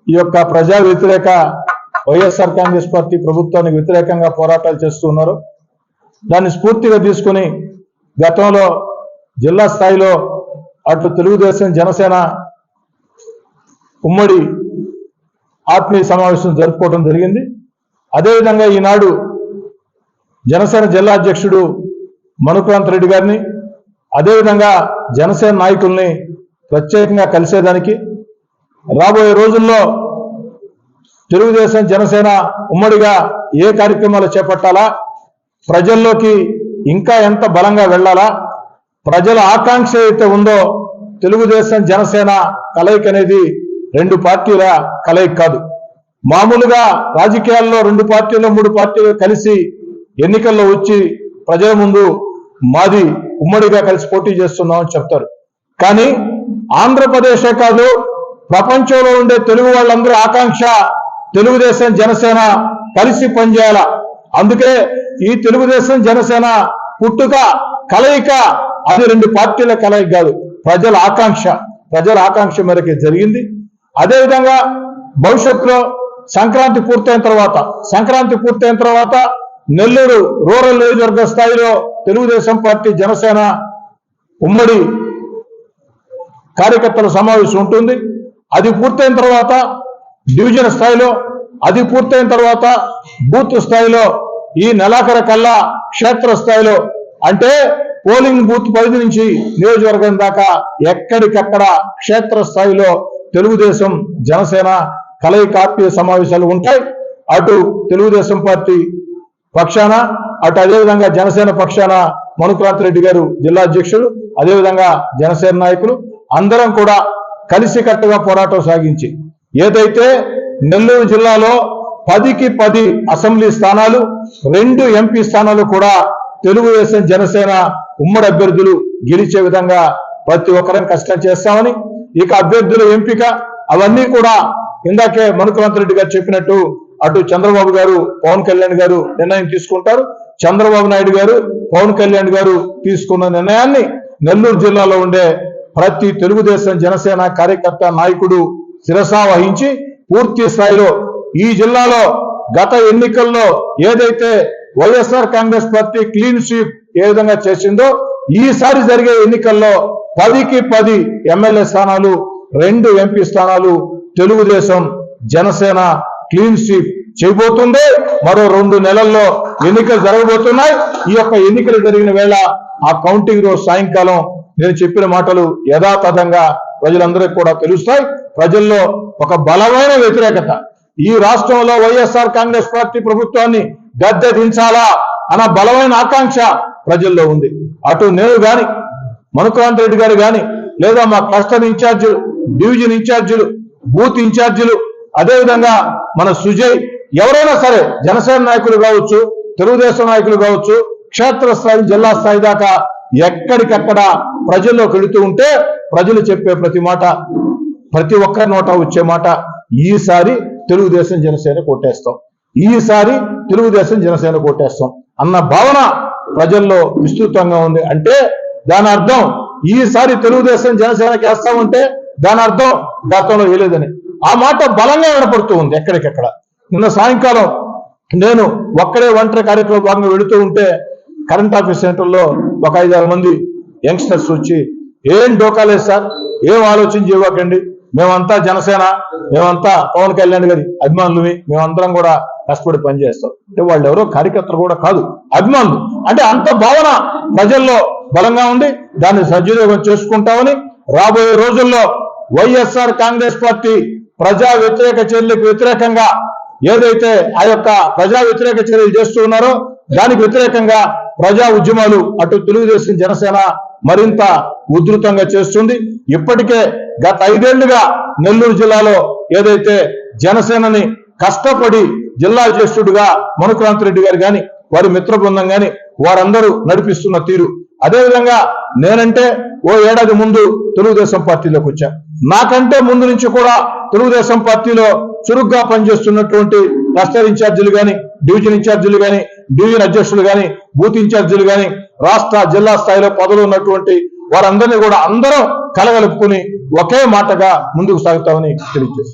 ఈ యొక్క ప్రజా వ్యతిరేక వైఎస్ఆర్ కాంగ్రెస్ పార్టీ ప్రభుత్వానికి వ్యతిరేకంగా పోరాటాలు చేస్తూ ఉన్నారు. దాన్ని స్ఫూర్తిగా తీసుకుని గతంలో జిల్లా స్థాయిలో అటు తెలుగుదేశం జనసేన ఉమ్మడి ఆత్మీయ సమావేశం జరుపుకోవడం జరిగింది. అదేవిధంగా ఈనాడు జనసేన జిల్లా అధ్యక్షుడు మనుక్రాంత్ రెడ్డి గారిని, అదేవిధంగా జనసేన నాయకుల్ని ప్రత్యేకంగా కలిసేదానికి, రాబోయే రోజుల్లో తెలుగుదేశం జనసేన ఉమ్మడిగా ఏ కార్యక్రమాలు చేపట్టాలా, ప్రజల్లోకి ఇంకా ఎంత బలంగా వెళ్ళాలా, ప్రజల ఆకాంక్ష అయితే ఉందో తెలుగుదేశం జనసేన కలయిక అనేది రెండు పార్టీల కలయిక కాదు. మామూలుగా రాజకీయాల్లో రెండు పార్టీలు మూడు పార్టీలు కలిసి ఎన్నికల్లో వచ్చి ప్రజల ముందు మాది ఉమ్మడిగా కలిసి పోటీ చేస్తున్నామని చెప్తారు. కానీ ఆంధ్రప్రదేశే కాదు, ప్రపంచంలో ఉండే తెలుగు వాళ్ళందరూ ఆకాంక్ష తెలుగుదేశం జనసేన కలిసి పనిచేయాల. అందుకే ఈ తెలుగుదేశం జనసేన పుట్టుక కలయిక అది రెండు పార్టీల కలయిక కాదు, ప్రజల ఆకాంక్ష మేరకు జరిగింది. అదేవిధంగా భవిష్యత్తులో సంక్రాంతి పూర్తయిన తర్వాత నెల్లూరు రూరల్ నియోజకవర్గ స్థాయిలో తెలుగుదేశం పార్టీ జనసేన ఉమ్మడి కార్యకర్తల సమావేశం ఉంటుంది. అది పూర్తయిన తర్వాత డివిజన్ స్థాయిలో, అది పూర్తయిన తర్వాత బూత్ స్థాయిలో, ఈ నెలాఖరు కల్లా క్షేత్ర స్థాయిలో, అంటే పోలింగ్ బూత్ పరిధి నుంచి నియోజకవర్గం దాకా ఎక్కడికక్కడ క్షేత్ర స్థాయిలో తెలుగుదేశం జనసేన కలయిక ఆత్మీయ సమావేశాలు ఉంటాయి. అటు తెలుగుదేశం పార్టీ పక్షాన, అటు అదేవిధంగా జనసేన పక్షాన మనుక్రాంత్ రెడ్డి గారు జిల్లా అధ్యక్షుడు, అదేవిధంగా జనసేన నాయకులు అందరం కూడా కలిసికట్టుగా పోరాటం సాగించి ఏదైతే నెల్లూరు జిల్లాలో 10కి 10 అసెంబ్లీ స్థానాలు, 2 ఎంపీ స్థానాలు కూడా తెలుగుదేశం జనసేన ఉమ్మడి అభ్యర్థులు గెలిచే విధంగా ప్రతి ఒక్కరం కష్టం చేస్తామని, ఇక అభ్యర్థుల ఎంపిక అవన్నీ కూడా ఇందాకే మనుక్రాంత్ రెడ్డి గారు చెప్పినట్టు అటు చంద్రబాబు గారు, పవన్ కళ్యాణ్ గారు నిర్ణయం తీసుకుంటారు. చంద్రబాబు నాయుడు గారు, పవన్ కళ్యాణ్ గారు తీసుకున్న నిర్ణయాన్ని నెల్లూరు జిల్లాలో ఉండే ప్రతి తెలుగుదేశం జనసేన కార్యకర్త నాయకుడు శిరసా వహించి పూర్తి స్థాయిలో ఈ జిల్లాలో గత ఎన్నికల్లో ఏదైతే YSR Congress party clean sweep ఏ విధంగా చేసిందో ఈసారి జరిగే ఎన్నికల్లో 10కి 10 ఎమ్మెల్యే స్థానాలు, 2 ఎంపీ స్థానాలు తెలుగుదేశం జనసేన క్లీన్ స్వీప్ చేయబోతుంది. మరో 2 నెలల్లో ఎన్నికలు జరగబోతున్నాయి. ఈ యొక్క ఎన్నికలు జరిగిన వేళ ఆ కౌంటింగ్ రోజు సాయంకాలం నేను చెప్పిన మాటలు యథాతథంగా ప్రజలందరికీ కూడా తెలుస్తాయి. ప్రజల్లో ఒక బలమైన వ్యతిరేకత, ఈ రాష్ట్రంలో వైఎస్ఆర్ కాంగ్రెస్ పార్టీ ప్రభుత్వాన్ని గద్దె దించాలా అన్న బలమైన ఆకాంక్ష ప్రజల్లో ఉంది. అటు నేను గాని, మనుక్రాంత్ రెడ్డి గారు గాని, లేదా మా క్లస్టర్ ఇన్ఛార్జీలు, డివిజన్ ఇన్ఛార్జీలు, బూత్ ఇన్ఛార్జీలు, అదేవిధంగా మన సుజయ్, ఎవరైనా సరే జనసేన నాయకులు కావచ్చు, తెలుగుదేశం నాయకులు కావచ్చు, క్షేత్రస్థాయి జిల్లా స్థాయి దాకా ఎక్కడికక్కడ ప్రజల్లోకి వెళుతూ ఉంటే ప్రజలు చెప్పే ప్రతి మాట, ప్రతి ఒక్కరి నోట వచ్చే మాట, ఈసారి తెలుగుదేశం జనసేన కొట్టేస్తాం, ఈసారి తెలుగుదేశం జనసేన కొట్టేస్తాం అన్న భావన ప్రజల్లో విస్తృతంగా ఉంది. అంటే దాని అర్థం ఈసారి తెలుగుదేశం జనసేనకి వేస్తామంటే దాని అర్థం గతంలో వేయలేదని. ఆ మాట బలంగా వినపడుతూ ఉంది ఎక్కడికెక్కడ. నిన్న సాయంకాలం నేను ఒక్కడే ఒంటరి కార్యక్రమం భాగంగా వెళుతూ ఉంటే కరెంట్ ఆఫీస్ సెంటర్లో ఒక 5-6 మంది యంగ్స్టర్స్ వచ్చి, ఏం డోకాలేదు సార్, ఏం ఆలోచించి ఇవ్వకండి, మేమంతా జనసేన, మేమంతా పవన్ కళ్యాణ్ గారి అభిమానులవి, మేమందరం కూడా కష్టపడి పనిచేస్తాం. అంటే వాళ్ళు ఎవరో కార్యకర్తలు కూడా కాదు, అభిమానులు. అంటే అంత భావన ప్రజల్లో బలంగా ఉంది. దాన్ని సద్వినియోగం చేసుకుంటామని, రాబోయే రోజుల్లో వైఎస్ఆర్ కాంగ్రెస్ పార్టీ ప్రజా వ్యతిరేక చర్యలకు వ్యతిరేకంగా ఏదైతే ఆ యొక్క ప్రజా వ్యతిరేక చర్యలు చేస్తూ ఉన్నారో దానికి వ్యతిరేకంగా ప్రజా ఉద్యమాలు అటు తెలుగుదేశం జనసేన మరింత ఉధృతంగా చేస్తుంది. ఇప్పటికే గత 5 ఏళ్లుగా నెల్లూరు జిల్లాలో ఏదైతే జనసేనని కష్టపడి జిల్లా అధ్యక్షుడిగా మనుక్రాంత్ రెడ్డి గారు కానీ, వారి మిత్ర బృందం కానీ వారందరూ నడిపిస్తున్న తీరు, అదేవిధంగా నేనంటే ఓ ఏడాది ముందు తెలుగుదేశం పార్టీలోకి వచ్చా, నాకంటే ముందు నుంచి కూడా తెలుగుదేశం పార్టీలో చురుగ్గా పనిచేస్తున్నటువంటి క్లస్టర్ ఇన్ఛార్జీలు కానీ, డివిజన్ ఇన్ఛార్జీలు కానీ, డివిజన్ అధ్యక్షులు కానీ, బూత్ ఇన్ఛార్జీలు కానీ, రాష్ట్ర జిల్లా స్థాయిలో పదవులు ఉన్నటువంటి వారందరినీ కూడా అందరం కలగలుపుకుని ఒకే మాటగా ముందుకు సాగుతామని తెలియజేస్తారు.